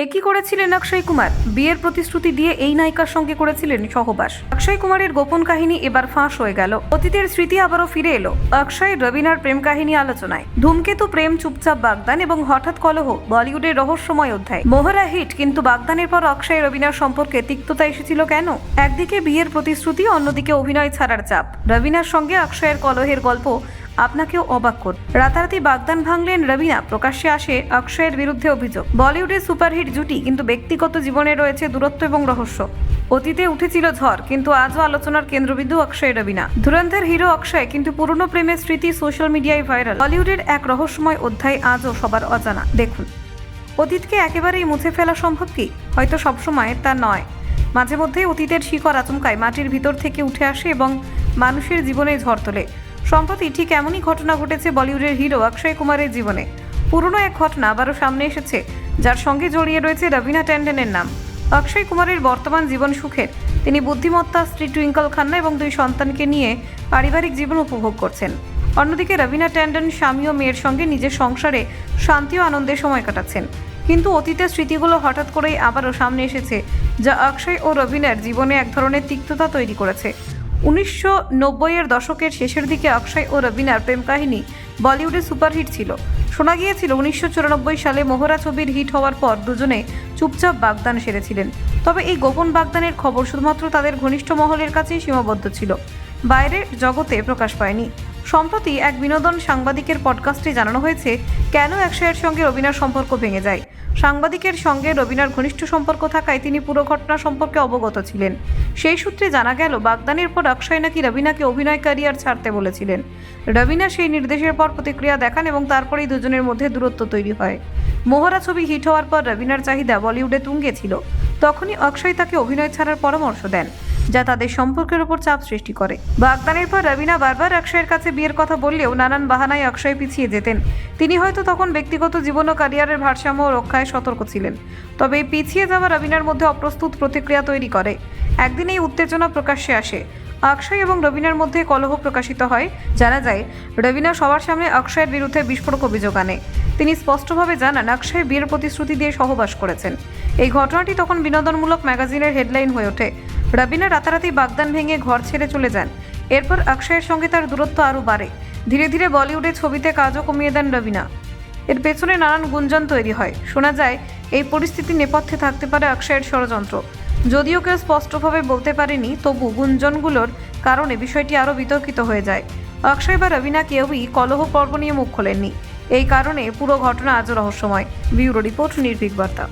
একই করেছিলেন অক্ষয় কুমার। বিয়ের প্রতিশ্রুতি দিয়ে এই নায়িকার সঙ্গে করেছিলেন সহবাস। অক্ষয় কুমারের গোপন কাহিনী এবার ফাঁস হয়ে গেল। অতীতের স্মৃতি আবারও ফিরে এলো অক্ষয় রবিনার প্রেম কাহিনী আলোচনায়। ধূমকেতু, প্রেম, চুপচাপ, বাগদান এবং হঠাৎ কলহ বলিউডের রহস্যময় অধ্যায়। মোহরা হিট, কিন্তু বাগদানের পর অক্ষয় রবিনার সম্পর্কে তিক্ততা এসেছিল কেন? একদিকে বিয়ের প্রতিশ্রুতি, অন্যদিকে অভিনয় ছাড়ার চাপ। রবিনার সঙ্গে অক্ষয়ের কলহের গল্প আপনাকেও অবাক করবে। রাতারাতি বাগদান ভাঙলেন রবিনা, প্রকাশ্যে আসে অক্ষয়ের বিরুদ্ধে অভিযোগ। বলিউডের সুপারহিট জুটি, কিন্তু ব্যক্তিগত জীবনে রয়েছে দূরত্ব এবং রহস্য। অতীতে উঠেছিল ঝড়, কিন্তু আজও আলোচনার কেন্দ্রবিন্দু অক্ষয় রবিনা। ধুরন্ধর হিরো অক্ষয়, কিন্তু পুরনো প্রেমের স্মৃতি সোশ্যাল মিডিয়ায় ভাইরাল। বলিউডের এক রহস্যময় অধ্যায় আজও সবার অজানা। দেখুন, অতীতকে একেবারেই মুছে ফেলা সম্ভব কি? হয়তো সবসময় তা নয়। মাঝে মধ্যে অতীতের শিকড় আচমকায় মাটির ভিতর থেকে উঠে আসে এবং মানুষের জীবনে ঝড় তোলে। সম্প্রতি ঠিক এমনই ঘটনা ঘটেছে বলিউডের হিরো অক্ষয় কুমারের জীবনে। পুরনো এক ঘটনা আবারও সামনে এসেছে, যার সঙ্গে জড়িয়ে রয়েছে রবিনা ট্যান্ডনের নাম। অক্ষয় কুমারের বর্তমান জীবন সুখের। তিনি বুদ্ধিমত্তা, স্ত্রী টুইঙ্কল খান্না এবং 2 সন্তানকে নিয়ে পারিবারিক জীবন উপভোগ করছেন। অন্যদিকে রবিনা ট্যান্ডন স্বামী ও মেয়ের সঙ্গে নিজের সংসারে শান্তি ও আনন্দে সময় কাটাচ্ছেন। কিন্তু অতীতের স্মৃতিগুলো হঠাৎ করেই আবারও সামনে এসেছে, যা অক্ষয় ও রবিনার জীবনে এক ধরনের তিক্ততা তৈরি করেছে। 1990-এর দশকের শেষের দিকে অক্ষয় ও রবিনার প্রেম কাহিনী বলিউডে সুপারহিট ছিল। শোনা গিয়েছিল 1994 সালে মোহরা ছবির হিট হওয়ার পর দুজনে চুপচাপ বাগদান সেরেছিলেন। তবে এই গোপন বাগদানের খবর শুধুমাত্র তাদের ঘনিষ্ঠ মহলের কাছেই সীমাবদ্ধ ছিল, বাইরের জগতে প্রকাশ পায়নি। সম্প্রতি এক বিনোদন সাংবাদিকের পডকাস্টে জানানো হয়েছে কেন অক্ষয়ের সঙ্গে রবিনার সম্পর্ক ভেঙে যায়। সাংবাদিকের সঙ্গে রবিনার ঘনিষ্ঠ সম্পর্ক থাকায় তিনি পুরো ঘটনা সম্পর্কে অবগত ছিলেন। সেই সূত্রে জানা গেল, বাগদানের পর অক্ষয় নাকি রবিনাকে অভিনয় ক্যারিয়ার ছাড়তে বলেছিলেন। রবিনা সেই নির্দেশের পর প্রতিক্রিয়া দেখান এবং তারপরেই দুজনের মধ্যে দূরত্ব তৈরি হয়। মোহরা ছবি হিট হওয়ার পর রবিনার চাহিদা বলিউডে তুঙ্গে ছিল। তখনই অক্ষয় তাকে অভিনয় ছাড়ার পরামর্শ দেন, যা তাদের সম্পর্কের উপর চাপ সৃষ্টি করে। বাগদানের পর রবিনা বারবার অক্ষয়ের কাছে বিয়ের কথা বললেও নানান বাহানায় অক্ষয় পিছিয়ে যেতেন। তিনি হয়তো তখন ব্যক্তিগত জীবন ও ক্যারিয়ারের ভারসাম্য রক্ষায় সতর্ক ছিলেন। তবে এই পিছিয়ে যাওয়া রবিনার মধ্যে অপ্রস্তুত প্রতিক্রিয়া তৈরি করে। একদিন এই উত্তেজনা প্রকাশ্যে আসে। অক্ষয় এবং রবিনার মধ্যে কলহ প্রকাশিত হয়। জানা যায়, রবিনা সবার সামনে অক্ষয়ের বিরুদ্ধে বিস্ফোরক অভিযোগ আনে। তিনি স্পষ্টভাবে জানান অক্ষয় বিয়ের প্রতিশ্রুতি দিয়ে সহবাস করেছেন। এই ঘটনাটি তখন বিনোদনমূলক ম্যাগাজিনের হেডলাইন হয়ে ওঠে। রবিনা রাতারাতি বাগদান ভেঙে ঘর ছেড়ে চলে যান। এরপর অক্ষয়ের সঙ্গে তার দূরত্ব আরও বাড়ে। ধীরে ধীরে বলিউডে ছবিতে কাজও কমিয়ে দেন রবিনা। এর পেছনে নানান গুঞ্জন তৈরি হয়। শোনা যায়, এই পরিস্থিতি নেপথ্যে থাকতে পারে অক্ষয়ের ষড়যন্ত্র। যদিও কেউ স্পষ্টভাবে বলতে পারেনি, তবু গুঞ্জনগুলোর কারণে বিষয়টি আরও বিতর্কিত হয়ে যায়। অক্ষয় বা রবিনা কেউই কলহ পর্ব নিয়ে মুখ খোলেননি। এই কারণে পুরো ঘটনা আজও রহস্যময়। ব্যুরো রিপোর্ট, নির্ভীক বার্তা।